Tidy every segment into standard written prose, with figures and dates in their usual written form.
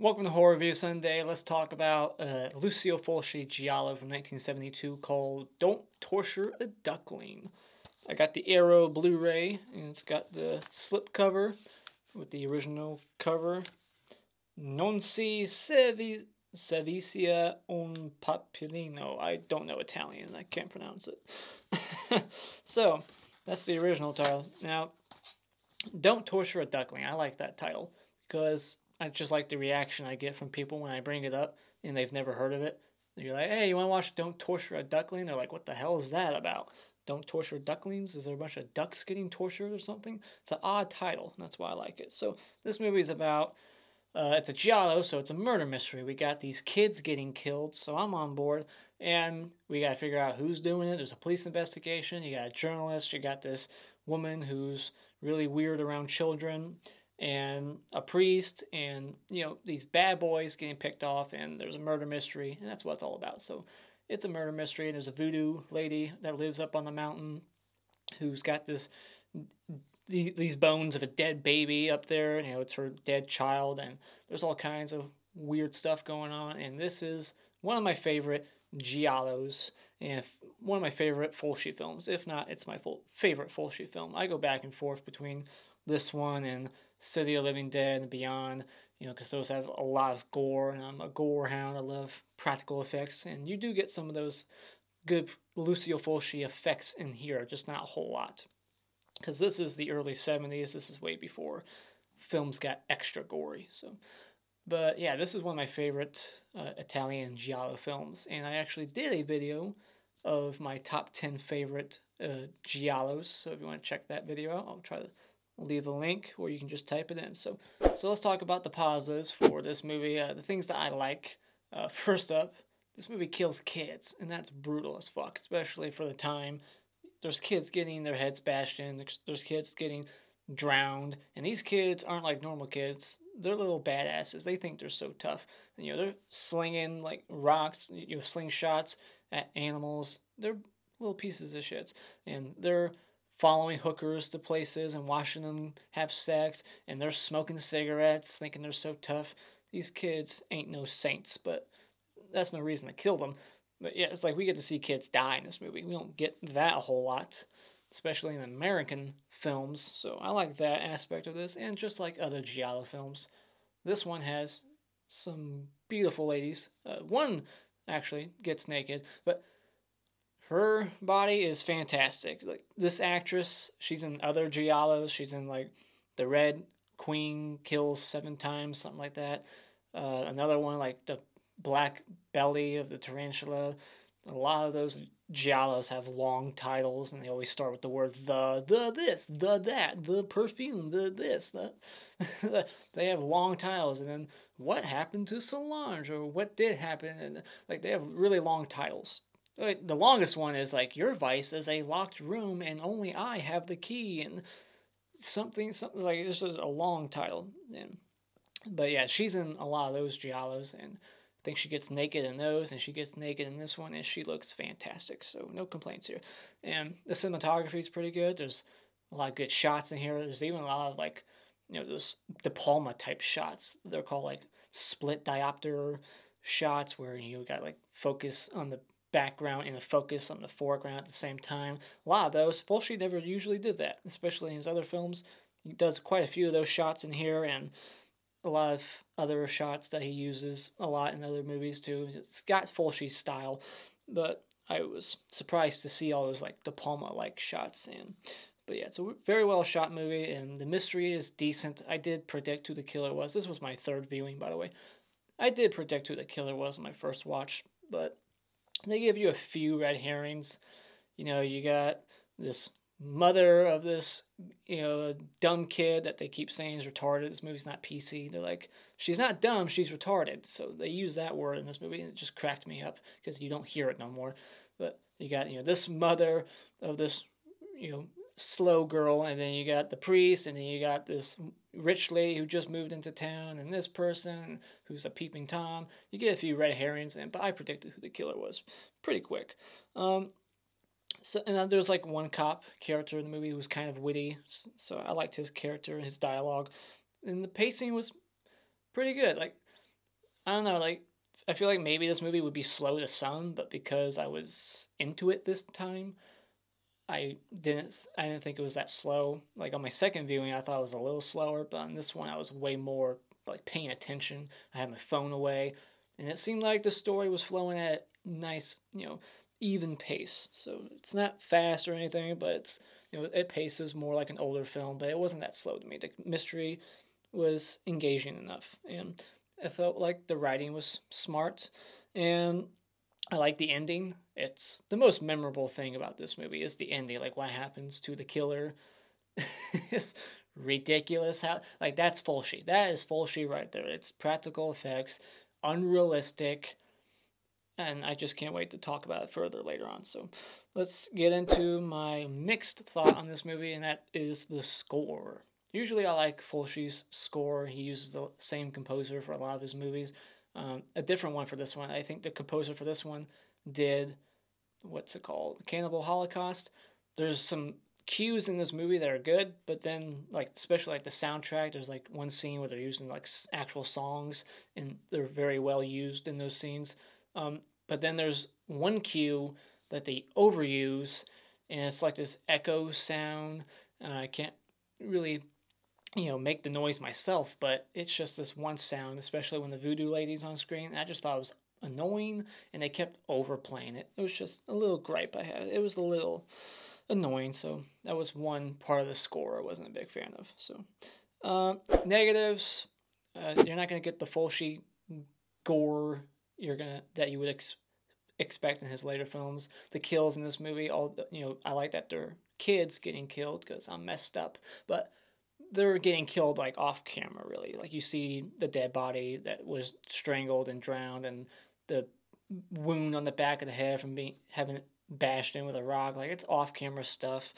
Welcome to Horror Review Sunday. Let's talk about Lucio Fulci Giallo from 1972 called Don't Torture a Duckling. I got the Arrow Blu-ray, and it's got the slipcover with the original cover. Non si servizia un papillino. I don't know Italian. I can't pronounce it. So, that's the original title. Now, Don't Torture a Duckling. I like that title because I just like the reaction I get from people when I bring it up and they've never heard of it. You're like, hey, you want to watch Don't Torture a Duckling? They're like, what the hell is that about? Don't Torture Ducklings? Is there a bunch of ducks getting tortured or something? It's an odd title, and that's why I like it. So this movie is about, it's a giallo, so it's a murder mystery. We got these kids getting killed, so I'm on board, and we got to figure out who's doing it. There's a police investigation. You got a journalist. You got this woman who's really weird around children, and a priest, and these bad boys getting picked off, and there's a murder mystery, and that's what it's all about. So it's a murder mystery, and there's a voodoo lady that lives up on the mountain who's got these bones of a dead baby up there. It's her dead child, and there's all kinds of weird stuff going on. And this is one of my favorite giallos, and one of my favorite Fulci films. If not, it's my favorite Fulci film. I go back and forth between this one and City of Living Dead and Beyond, because those have a lot of gore, and I'm a gore hound. I love practical effects, and you do get some of those good Lucio Fulci effects in here, just not a whole lot. Because this is the early 70s, this is way before films got extra gory. But yeah, this is one of my favorite Italian giallo films, and I actually did a video of my top 10 favorite giallos, so if you want to check that video out, I'll try to leave a link, or you can just type it in. So let's talk about the positives for this movie, the things that I like. First up, this movie kills kids, and that's brutal as fuck, especially for the time. There's kids getting their heads bashed in, there's kids getting drowned, and these kids aren't like normal kids. They're little badasses. They think they're so tough. And, they're slinging like rocks, slingshots at animals. They're little pieces of shit, and they're following hookers to places and watching them have sex, and they're smoking cigarettes thinking they're so tough. These kids ain't no saints, but that's no reason to kill them. But yeah, it's like we get to see kids die in this movie. We don't get that a whole lot, especially in American films, so I like that aspect of this. And just like other giallo films, this one has some beautiful ladies. One actually gets naked, but her body is fantastic. Like, this actress, she's in other giallos. She's in like The Red Queen Kills 7 Times, something like that. Another one like The Black Belly of the Tarantula. A lot of those giallos have long titles, and they always start with the word the this, the that, the perfume, the this, the they have long titles, and then what happened to Solange, or what did happen, and like they have really long titles. The longest one is like, your vice is a locked room and only I have the key, and something like, it's just a long title. But yeah, she's in a lot of those giallos, and I think she gets naked in those, and she gets naked in this one, and she looks fantastic. So no complaints here. And the cinematography is pretty good. There's a lot of good shots in here. There's even a lot of like, those De Palma type shots. They're called like split diopter shots, where you got like focus on the background and a focus on the foreground at the same time. A lot of those, Fulci never usually did that, especially in his other films. He does quite a few of those shots in here, and a lot of other shots that he uses a lot in other movies too. It's got Fulci's style, but I was surprised to see all those like De Palma-like shots. But yeah, it's a very well shot movie, and the mystery is decent. I did predict who the killer was. This was my third viewing, by the way. I did predict who the killer was on my first watch, but they give you a few red herrings. You got this mother of this, dumb kid that they keep saying is retarded. This movie's not PC. They're like, she's not dumb, she's retarded. So they use that word in this movie, and it just cracked me up because you don't hear it no more. But you got, this mother of this, slow girl, and then you got the priest, and then you got this rich lady who just moved into town, and this person who's a peeping Tom. You get a few red herrings, but I predicted who the killer was pretty quick. And then there's like one cop character in the movie who was kind of witty, so I liked his character and his dialogue, and the pacing was pretty good. Like, I don't know, like, I feel like maybe this movie would be slow to some, but because I was into it this time, I didn't think it was that slow. Like on my second viewing, I thought it was a little slower, but on this one, I was way more like paying attention. I had my phone away, and it seemed like the story was flowing at a nice, even pace. So it's not fast or anything, but it paces more like an older film. But it wasn't that slow to me. The mystery was engaging enough, and I felt like the writing was smart, and I like the ending. It's the most memorable thing about this movie is the ending, like what happens to the killer. It's ridiculous how like that's Fulci. That is Fulci right there. It's practical effects, unrealistic, and I just can't wait to talk about it further later on. So let's get into my mixed thought on this movie, and that is the score. Usually I like Fulci's score. He uses the same composer for a lot of his movies. A different one for this one. I think the composer for this one did, what's it called? Cannibal Holocaust. There's some cues in this movie that are good, but then like especially like the soundtrack, there's like one scene where they're using like actual songs and they're very well used in those scenes. But then there's one cue that they overuse, and it's like this echo sound. I can't really make the noise myself, but it's just this one sound, especially when the Voodoo Lady's on screen. And I just thought it was annoying, and they kept overplaying it. It was just a little gripe I had. It was a little annoying, so that was one part of the score I wasn't a big fan of. So, negatives, you're not going to get the Fulci gore that you would expect in his later films. The kills in this movie, I like that they're kids getting killed because I'm messed up, but they're getting killed like off camera, really. Like you see the dead body that was strangled and drowned, and the wound on the back of the head from having it bashed in with a rock. Like it's off camera stuff.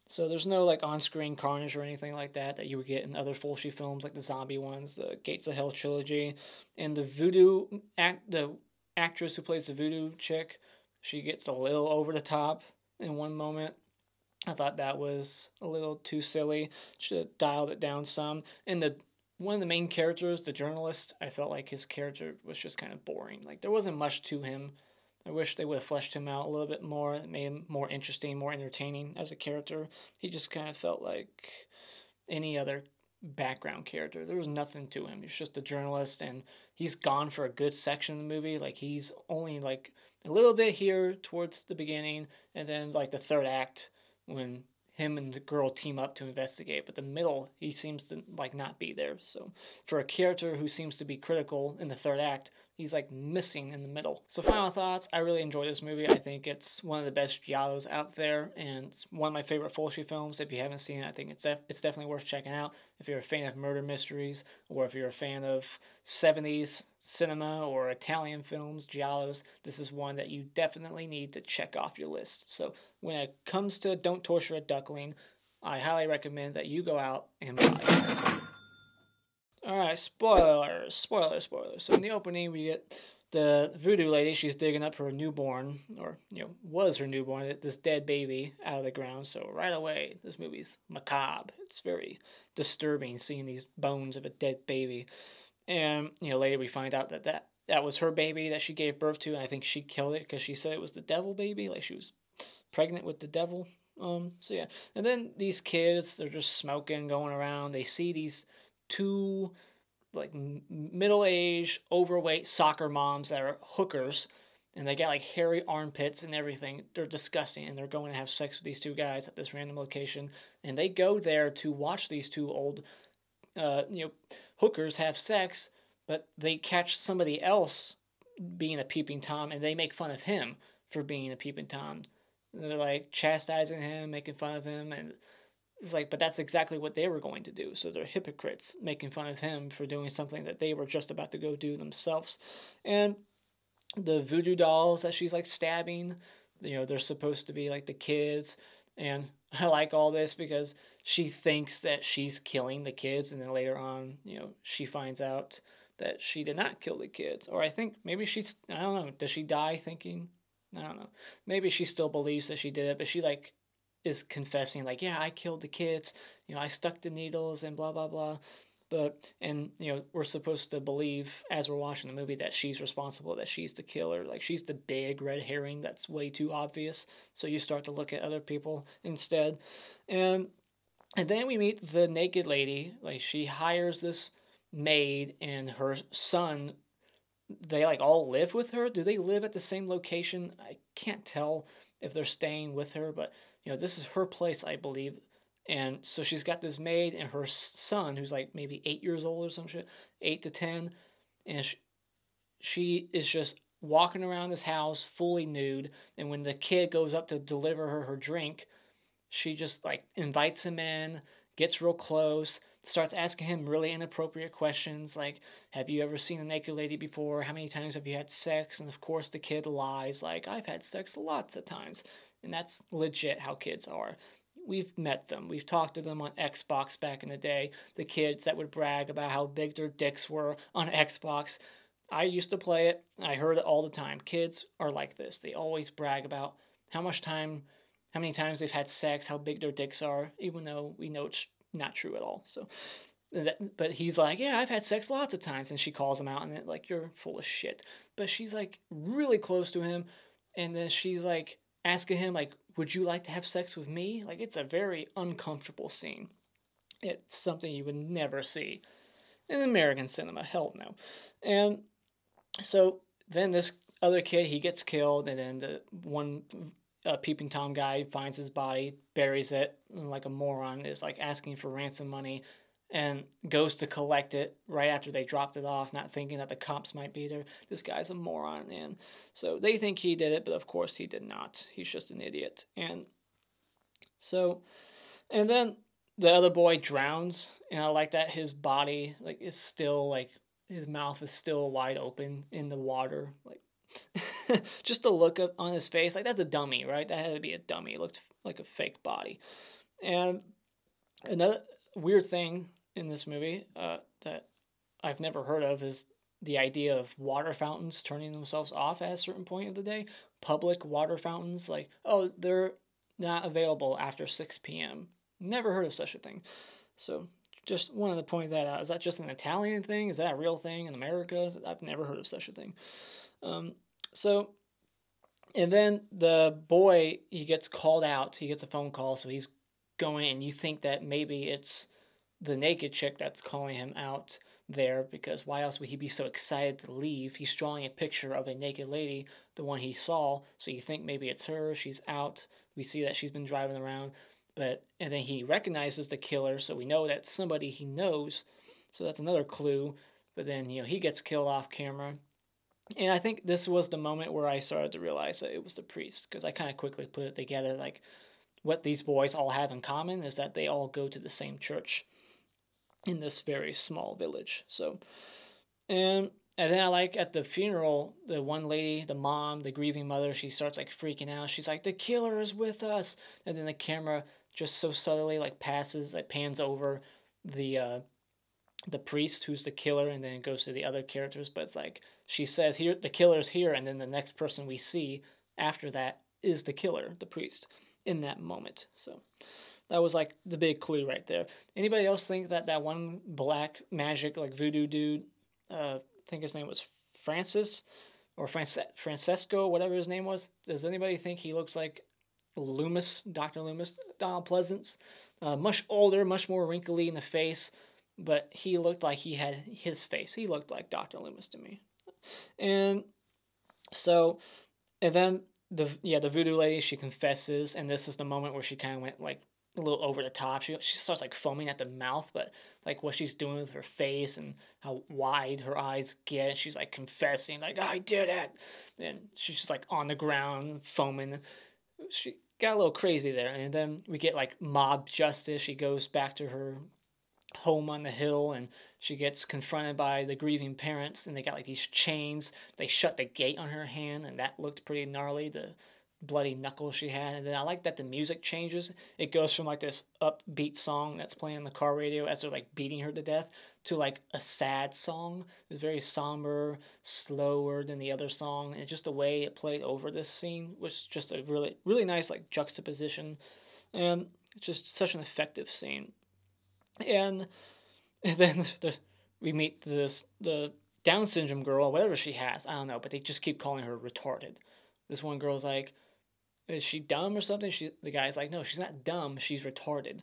So there's no like on screen carnage or anything like that you would get in other Fulci films like the zombie ones, the Gates of Hell trilogy, and the actress who plays the voodoo chick, she gets a little over the top in one moment. I thought that was a little too silly. Should have dialed it down some. And one of the main characters, the journalist, I felt like his character was just kind of boring. Like there wasn't much to him. I wish they would have fleshed him out a little bit more, made him more interesting, more entertaining as a character. He just kind of felt like any other background character. There was nothing to him. He's just a journalist, and he's gone for a good section of the movie. Like he's only like a little bit here towards the beginning, and then like the third act when him and the girl team up to investigate. But the middle, he seems to like not be there. So for a character who seems to be critical in the third act, he's like missing in the middle. So final thoughts, I really enjoyed this movie. I think it's one of the best Giallos out there, and it's one of my favorite Fulci films. If you haven't seen it, I think it's definitely worth checking out. If you're a fan of murder mysteries, or if you're a fan of 70s cinema or Italian films, Giallos, this is one that you definitely need to check off your list. So when it comes to Don't Torture a Duckling, I highly recommend that you go out and buy it. Alright, spoilers. So in the opening, we get the voodoo lady. She's digging up her newborn, or, was her newborn, this dead baby out of the ground. So right away, this movie's macabre. It's very disturbing seeing these bones of a dead baby. And, later we find out that was her baby that she gave birth to, and I think she killed it because she said it was the devil baby, like she was pregnant with the devil. So yeah. And then these kids, they're just smoking, going around. They see these two like middle-aged, overweight soccer moms that are hookers, and they got like hairy armpits and everything. They're disgusting, and they're going to have sex with these two guys at this random location. And they go there to watch these two old hookers have sex, but they catch somebody else being a peeping Tom, and they make fun of him for being a peeping Tom. They're like chastising him, making fun of him, and it's like, but that's exactly what they were going to do. So they're hypocrites, making fun of him for doing something that they were just about to go do themselves. And the voodoo dolls that she's like stabbing, they're supposed to be like the kids. And I like all this because she thinks that she's killing the kids, and then later on, she finds out that she did not kill the kids. Or I think maybe I don't know, does she die thinking? I don't know. Maybe she still believes that she did it, but she like is confessing like, yeah, I killed the kids, I stuck the needles and blah, blah, blah. And we're supposed to believe as we're watching the movie that she's responsible, that she's the killer, like she's the big red herring that's way too obvious. So you start to look at other people instead. And then we meet the naked lady. Like she hires this maid and her son. They like all live with her. Do they live at the same location? I can't tell if they're staying with her, but this is her place, I believe. And so she's got this maid and her son, who's like maybe 8 years old or some shit, 8 to 10, and she is just walking around this house fully nude. And when the kid goes up to deliver her drink, she just like invites him in, gets real close, starts asking him really inappropriate questions like, have you ever seen a naked lady before? How many times have you had sex? And of course the kid lies like, I've had sex lots of times. And that's legit how kids are. We've met them. We've talked to them on Xbox back in the day. The kids that would brag about how big their dicks were on Xbox. I used to play it. I heard it all the time. Kids are like this. They always brag about how many times they've had sex, how big their dicks are, even though we know it's not true at all. So, but he's like, yeah, I've had sex lots of times, and she calls him out, and it, like, you're full of shit. But she's like really close to him, and then she's like asking him like, would you like to have sex with me? Like, it's a very uncomfortable scene. It's something you would never see in American cinema. Hell no. And so then this other kid, he gets killed, and then the one peeping Tom guy finds his body, buries it, and like a moron is like asking for ransom money, and goes to collect it right after they dropped it off, not thinking that the cops might be there. This guy's a moron, and so they think he did it, but of course he did not. He's just an idiot. And so, and then the other boy drowns, and I like that his body like is still like, his mouth is still wide open in the water, like just the look up on his face, like that's a dummy, right? That had to be a dummy. It looked like a fake body. And another weird thing in this movie that I've never heard of is the idea of water fountains turning themselves off at a certain point of the day. Public water fountains, like, oh, they're not available after 6 p.m. Never heard of such a thing. So just wanted to point that out. Is that just an Italian thing? Is that a real thing in America? I've never heard of such a thing. So, and then the boy, he gets called out. He gets a phone call, so he's going, and you think that maybe it's the naked chick that's calling him out there, because why else would he be so excited to leave? He's drawing a picture of a naked lady, the one he saw, so you think maybe it's her. She's out. We see that she's been driving around, and then he recognizes the killer, so we know that's somebody he knows, so that's another clue. But then, he gets killed off camera. And I think this was the moment where I started to realize that it was the priest, because I kind of quickly put it together, like, what these boys all have in common is that they all go to the same church in this very small village. So, and then I like at the funeral, the one lady, the mom, the grieving mother, she starts like freaking out. She's like, the killer is with us. And then the camera just so subtly like passes, like pans over the priest who's the killer, and then it goes to the other characters. But it's like, she says, here, the killer's here, and then the next person we see after that is the killer, the priest, in that moment. So that was like the big clue right there. Anybody else think that that one black magic like voodoo dude, I think his name was Francis or Francesco, whatever his name was, does anybody think he looks like Loomis, Dr. Loomis, Donald Pleasance? Much older, much more wrinkly in the face, but he looked like he had his face. He looked like Dr. Loomis to me. And so, and then the voodoo lady, she confesses, and this is the moment where she kind of went like a little over the top. She starts like foaming at the mouth, but like what she's doing with her face and how wide her eyes get, she's like confessing, like, I did it. And she's just like on the ground foaming. She got a little crazy there. And then we get like mob justice. She goes back to her home on the hill, and she gets confronted by the grieving parents, and they got like these chains. They shut the gate on her hand, and that looked pretty gnarly, the bloody knuckles she had. And then I like that the music changes. It goes from like this upbeat song that's playing on the car radio as they're like beating her to death to like a sad song. It's very somber, slower than the other song, and just the way it played over this scene was just a really, really nice like juxtaposition, and just such an effective scene. And And then we meet the Down syndrome girl, whatever she has, I don't know, but they just keep calling her retarded. This one girl's like, is she dumb or something? The guy's like, no, she's not dumb, she's retarded.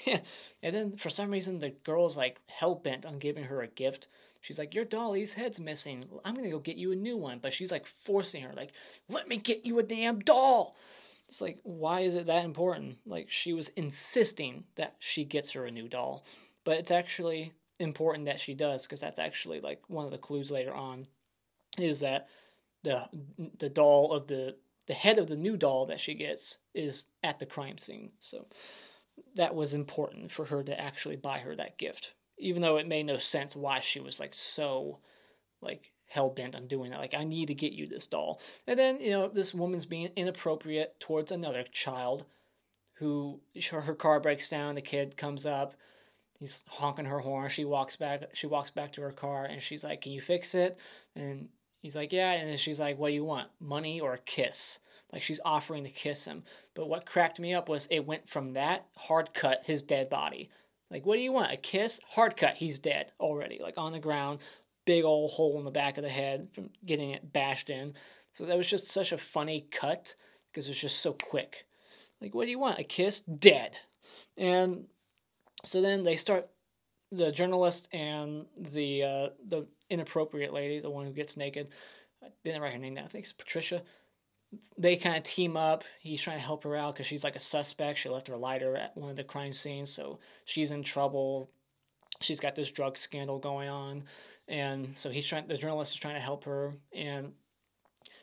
And then for some reason the girl's like hell bent on giving her a gift. She's like, your dolly's head's missing. I'm gonna go get you a new one. But she's like forcing her, like, let me get you a damn doll. It's like, why is it that important? Like, she was insisting that she gets her a new doll. But it's actually important that she does, because that's actually like one of the clues later on, is that the the doll of the head of the new doll that she gets is at the crime scene. So that was important for her to actually buy her that gift, even though it made no sense why she was like so like hell bent on doing that. Like, I need to get you this doll. And then, this woman's being inappropriate towards another child who her car breaks down. The kid comes up, he's honking her horn. She walks back to her car, and she's like, can you fix it? And he's like, yeah. And then she's like, what do you want, money or a kiss? Like, she's offering to kiss him. But what cracked me up was it went from that, hard cut, his dead body. Like, what do you want, a kiss? Hard cut, he's dead already, like on the ground, big old hole in the back of the head from getting it bashed in. So that was just such a funny cut, because it was just so quick. Like, what do you want, a kiss? Dead. And so then they start, the journalist and the inappropriate lady, the one who gets naked, I didn't write her name down, I think it's Patricia. They kind of team up. He's trying to help her out because she's like a suspect. She left her lighter at one of the crime scenes, so she's in trouble. She's got this drug scandal going on, and so the journalist is trying to help her, and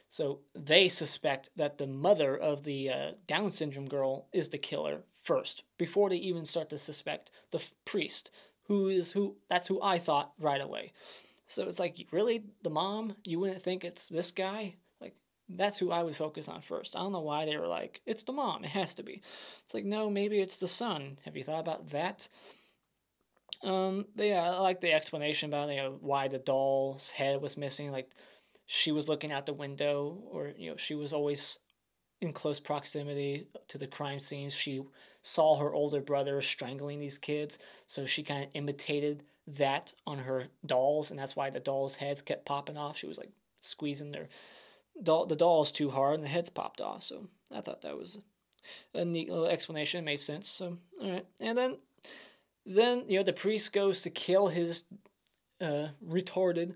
so they suspect that the mother of the Down syndrome girl is the killer first, before they even start to suspect the priest, that's who I thought right away. So it's like, really, the mom? You wouldn't think it's this guy? Like, that's who I would focus on first. I don't know why they were like, it's the mom, it has to be. It's like, no, maybe it's the son. Have you thought about that? But yeah, I like the explanation about why the doll's head was missing. Like, she was looking out the window, or she was always in close proximity to the crime scenes. She saw her older brother strangling these kids, so she kind of imitated that on her dolls, and that's why the dolls' heads kept popping off. She was like squeezing the dolls too hard, and the heads popped off. So I thought that was a neat little explanation. It made sense. So all right, and then the priest goes to kill his retarded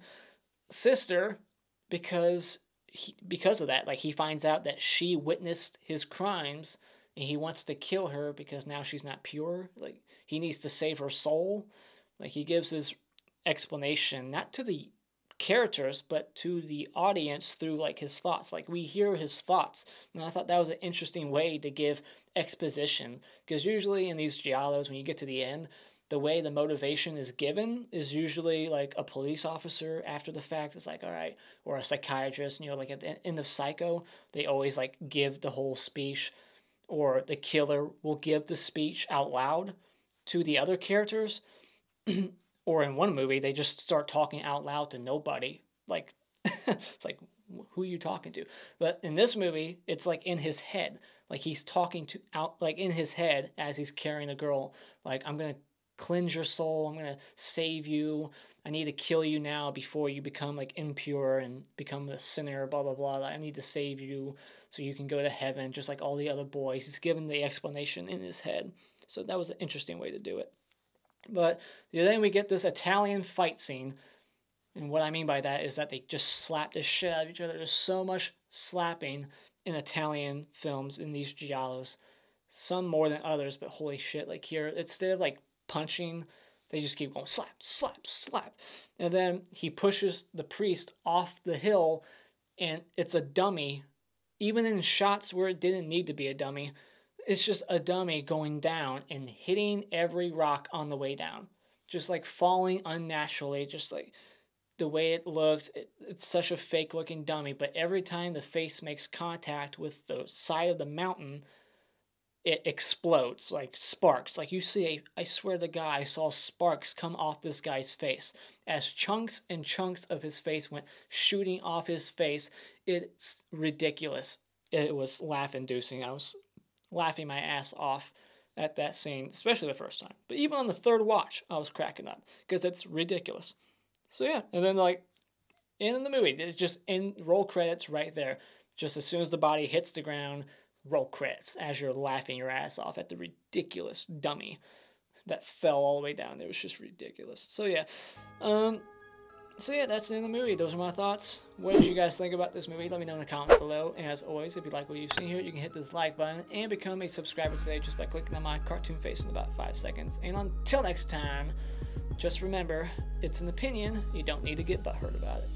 sister because of that. Like, he finds out that she witnessed his crimes, and he wants to kill her because now she's not pure. Like, he needs to save her soul. Like, he gives his explanation not to the characters but to the audience through like his thoughts. Like, we hear his thoughts, and I thought that was an interesting way to give exposition, because usually in these giallos, when you get to the end, the way the motivation is given is usually like a police officer after the fact is like, all right, or a psychiatrist. Like at the end of Psycho, they always like give the whole speech, or the killer will give the speech out loud to the other characters. Or in one movie, they just start talking out loud to nobody. Like, it's like, who are you talking to? But in this movie, it's like in his head. Like, he's talking like in his head as he's carrying the girl. Like, I'm going to cleanse your soul. I'm going to save you. I need to kill you now before you become like impure and become a sinner, blah, blah, blah. I need to save you so you can go to heaven just like all the other boys. He's given the explanation in his head. So that was an interesting way to do it. But then we get this Italian fight scene, and what I mean by that is that they just slap the shit out of each other. There's so much slapping in Italian films, in these giallos, some more than others, but holy shit, like here, instead of like punching, they just keep going slap, slap, slap. And then he pushes the priest off the hill, and it's a dummy. Even in shots where it didn't need to be a dummy, it's just a dummy going down and hitting every rock on the way down. Just like falling unnaturally, just like the way it looks. It's such a fake looking dummy, but every time the face makes contact with the side of the mountain, it explodes, like sparks. Like, you see, I swear to God, I saw sparks come off this guy's face as chunks and chunks of his face went shooting off his face. It's ridiculous. It was laugh-inducing. I was laughing my ass off at that scene, especially the first time. But even on the third watch, I was cracking up because it's ridiculous. So yeah, and then like in the movie, it's just in roll credits right there. Just as soon as the body hits the ground, roll credits as you're laughing your ass off at the ridiculous dummy that fell all the way down. It was just ridiculous. So yeah, that's the end of the movie. Those are my thoughts. What did you guys think about this movie? Let me know in the comments below. And as always, if you like what you've seen here, you can hit this like button and become a subscriber today just by clicking on my cartoon face in about 5 seconds. And until next time, just remember, it's an opinion. You don't need to get butthurt about it.